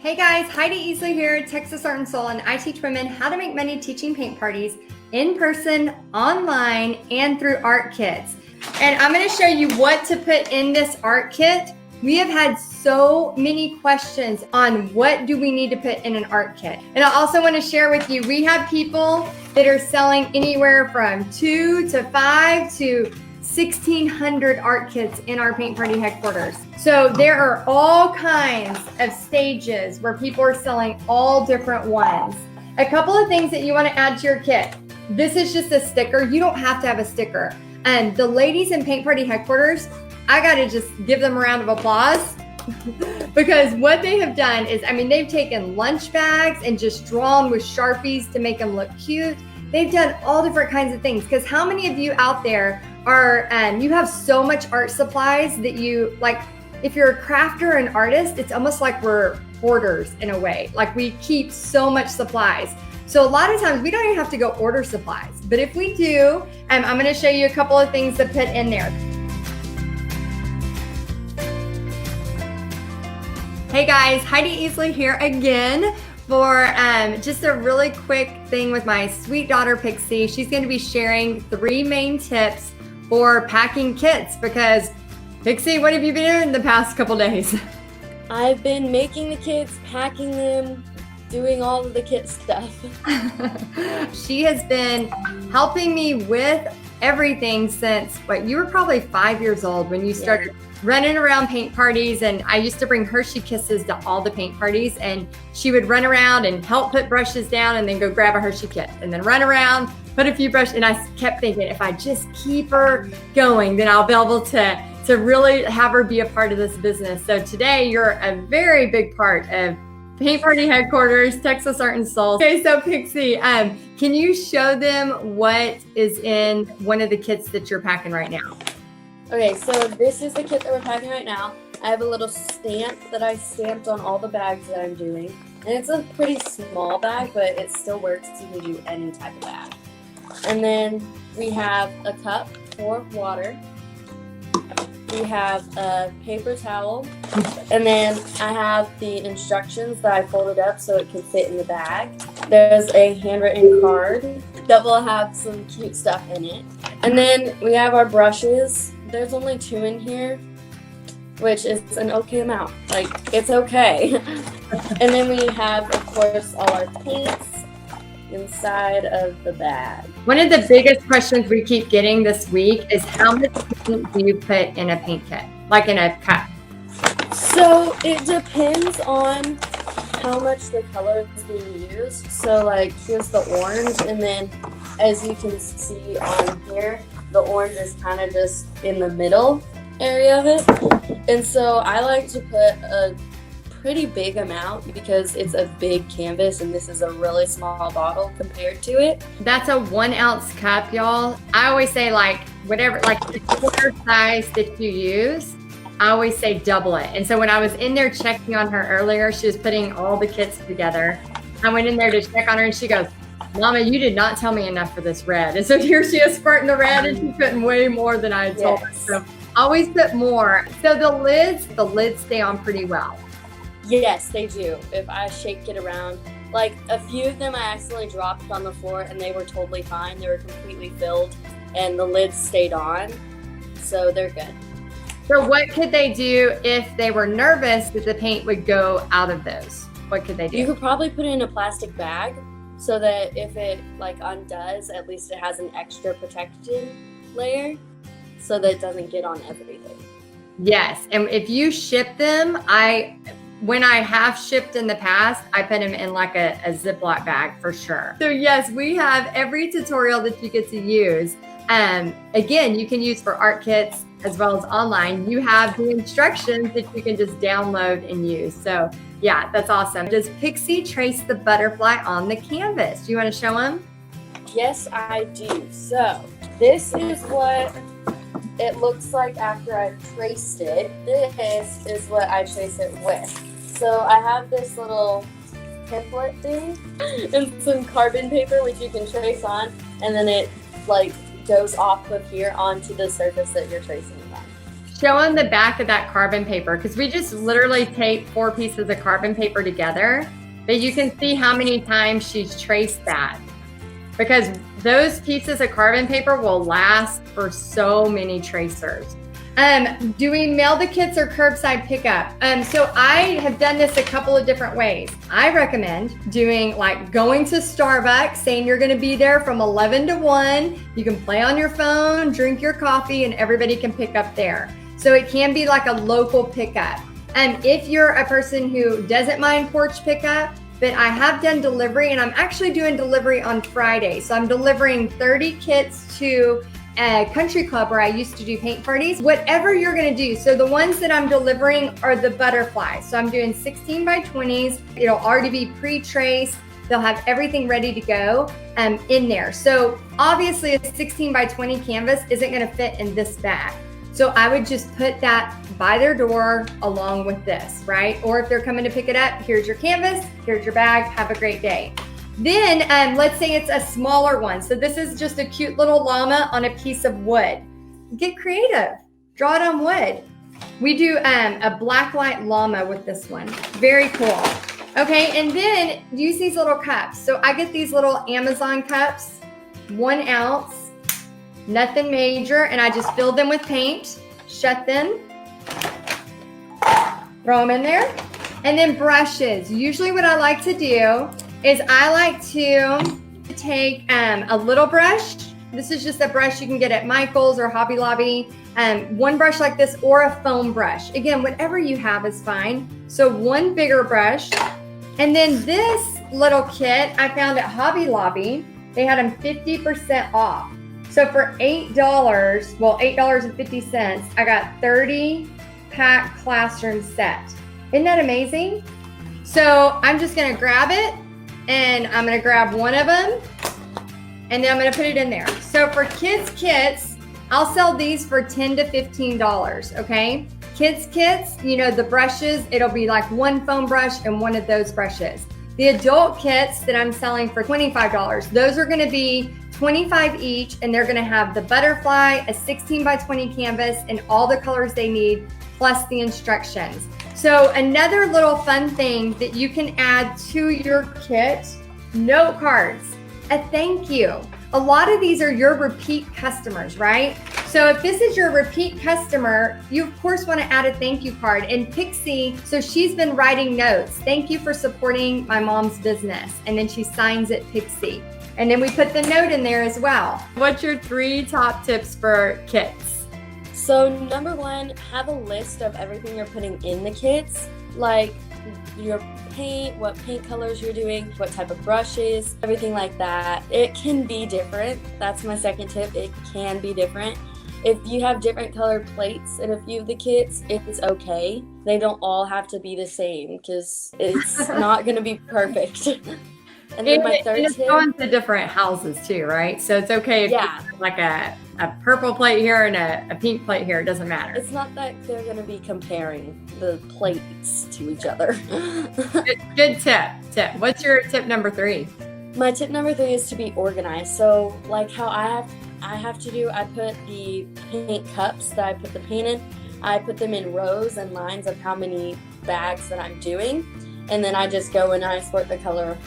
Hey guys, Heidi Easley here, Texas Art and Soul, and I teach women how to make money teaching paint parties in person, online, and through art kits. And I'm going to show you what to put in this art kit. We have had so many questions on what do we need to put in an art kit. And I also want to share with you, we have people that are selling anywhere from 2 to 5 to 1,600 art kits in our paint party headquarters. So there are all kinds of stages where people are selling all different ones. A couple of things that you want to add to your kit. This is just a sticker. You don't have to have a sticker. And the ladies in paint party headquarters, I got to just give them a round of applause because what they have done is, they've taken lunch bags and just drawn with Sharpies to make them look cute. They've done all different kinds of things, because how many of you out there are, you have so much art supplies that you, like, if you're a crafter and artist, it's almost like we're hoarders in a way. Like, we keep so much supplies. So a lot of times we don't even have to go order supplies. But if we do, I'm going to show you a couple of things to put in there. Hey guys, Heidi Easley here again for just a really quick thing with my sweet daughter, Pixie. She's going to be sharing 3 main tips for packing kits, because Pixie, what have you been doing the past couple days? I've been making the kits, packing them, doing all of the kit stuff. She has been helping me with everything since, you were probably 5 years old when you started running around paint parties. And I used to bring Hershey Kisses to all the paint parties, and she would run around and help put brushes down and then go grab a Hershey kit and then run around, put a few brushes. And I kept thinking, if I just keep her going, then I'll be able to really have her be a part of this business. So today you're a very big part of Paint Party Headquarters, Texas Art and Soul. Okay, so Pixie, can you show them what is in one of the kits that you're packing right now? Okay, so this is the kit that we're packing right now. I have a little stamp that I stamped on all the bags that I'm doing. And it's a pretty small bag, but it still works. You can do any type of bag. And then we have a cup for water. We have a paper towel. And then I have the instructions that I folded up so it can fit in the bag. There's a handwritten card that will have some cute stuff in it. And then we have our brushes. There's only 2 in here, which is an okay amount. Like, it's okay. And then we have, of course, all our paints inside of the bag. One of the biggest questions we keep getting this week is, how much paint do you put in a paint kit, like in a cup? So it depends on how much the color is being used. So, like, here's the orange, and then as you can see on here, the orange is kind of just in the middle area of it. And so I like to put a pretty big amount because it's a big canvas and this is a really small bottle compared to it. That's a 1 ounce cup, y'all. I always say, whatever, the quarter size that you use, I always say double it. And so when I was in there checking on her earlier, she was putting all the kits together. I went in there to check on her and she goes, "Mama, you did not tell me enough for this red." And so here she is squirting the red, and she's putting way more than I had told her. So always put more. So the lids stay on pretty well. Yes, they do. If I shake it around, like a few of them I accidentally dropped on the floor and they were totally fine. They were completely filled and the lids stayed on. So they're good. So what could they do if they were nervous that the paint would go out of those? What could they do? You could probably put it in a plastic bag so that if it undoes, at least it has an extra protection layer so that it doesn't get on everything. Yes, and if you ship them, when I have shipped in the past, I put them in a Ziploc bag for sure. So yes, we have every tutorial that you get to use. Again, you can use for art kits as well as online. You have the instructions that you can just download and use. So yeah, that's awesome. Does Pixie trace the butterfly on the canvas? Do you want to show them? Yes, I do. So this is what it looks like after I've traced it. This is what I trace it with. So I have this little template thing and some carbon paper which you can trace on, and then it goes off of here onto the surface that you're tracing it on. show them the back of that carbon paper, because we just literally tape 4 pieces of carbon paper together, but you can see how many times she's traced that, because those pieces of carbon paper will last for so many tracers. Do we mail the kits or curbside pickup? So I have done this a couple of different ways. I recommend doing like going to Starbucks, saying you're gonna be there from 11 to 1. You can play on your phone, drink your coffee, and everybody can pick up there. So it can be like a local pickup. If you're a person who doesn't mind porch pickup, but I have done delivery, and I'm actually doing delivery on Friday. So I'm delivering 30 kits to a country club where I used to do paint parties. Whatever you're gonna do. So the ones that I'm delivering are the butterflies. So I'm doing 16 by 20s. It'll already be pre-traced. They'll have everything ready to go in there. So obviously a 16 by 20 canvas isn't gonna fit in this bag. So I would just put that by their door along with this, right? Or if they're coming to pick it up, here's your canvas, here's your bag, have a great day. Then let's say it's a smaller one. So this is just a cute little llama on a piece of wood. Get creative, draw it on wood. We do a black light llama with this one. Very cool. Okay, and then use these little cups. So I get these little Amazon cups, 1 ounce, nothing major, and I just fill them with paint, shut them, throw them in there. And then brushes. Usually what I like to do is I like to take a little brush. This is just a brush you can get at Michael's or Hobby Lobby. One brush like this or a foam brush. Again, whatever you have is fine. So 1 bigger brush. And then this little kit I found at Hobby Lobby. They had them 50% off. So for $8, well, $8.50, I got 30 pack classroom set. Isn't that amazing? So I'm just gonna grab it, and I'm gonna grab one of them, and then I'm gonna put it in there. So for kids kits, I'll sell these for $10 to $15, okay? Kids kits, you know, the brushes, it'll be like 1 foam brush and 1 of those brushes. The adult kits that I'm selling for $25, those are gonna be 25 each, and they're gonna have the butterfly, a 16 by 20 canvas, and all the colors they need, plus the instructions. So another little fun thing that you can add to your kit, note cards, a thank you. A lot of these are your repeat customers, right? So if this is your repeat customer, you of course want to add a thank you card. And Pixie, so she's been writing notes. Thank you for supporting my mom's business. And then she signs it Pixie. And then we put the note in there as well. What's your 3 top tips for kits? So number 1, have a list of everything you're putting in the kits, like your paint, what paint colors you're doing, what type of brushes, everything like that. It can be different. That's my second tip. It can be different. If you have different colored plates in a few of the kits, it's okay. They don't all have to be the same, because it's not going to be perfect. And then my third tip, going to different houses too, right? So it's okay if you have like a purple plate here and a pink plate here. It doesn't matter. It's not that they're going to be comparing the plates to each other. Good tip. What's your tip number 3? My tip number 3 is to be organized. So like how I have to do, I put the paint cups that I put the paint in, I put them in rows and lines of how many bags that I'm doing. And then I just go and I sort the color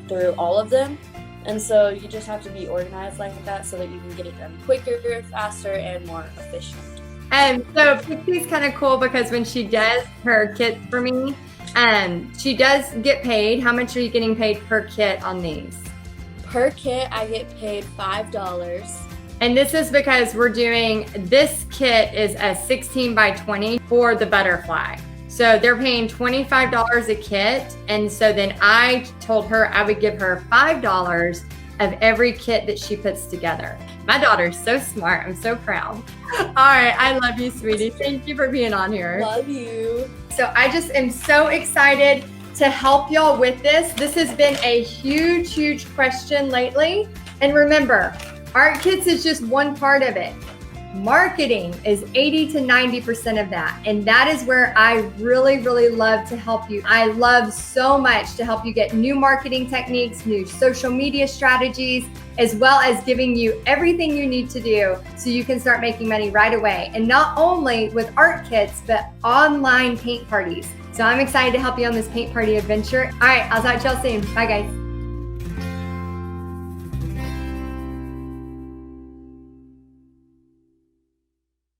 through all of them. And so you just have to be organized like that so that you can get it done quicker, faster, and more efficient. And so Pixie's kind of cool because when she does her kits for me, she does get paid. How much are you getting paid per kit on these? Per kit, I get paid $5. And this is because we're doing, this kit is a 16 by 20 for the butterfly. So they're paying $25 a kit. And so then I told her I would give her $5 of every kit that she puts together. My daughter's so smart. I'm so proud. All right. I love you, sweetie. Thank you for being on here. Love you. So I just am so excited to help y'all with this. This has been a huge question lately. And remember, art kits is just one part of it. Marketing is 80 to 90% of that. And that is where I really, really love to help you. I love so much to help you get new marketing techniques, new social media strategies, as well as giving you everything you need to do so you can start making money right away. And not only with art kits, but online paint parties. So I'm excited to help you on this paint party adventure. All right, I'll talk to y'all soon. Bye guys.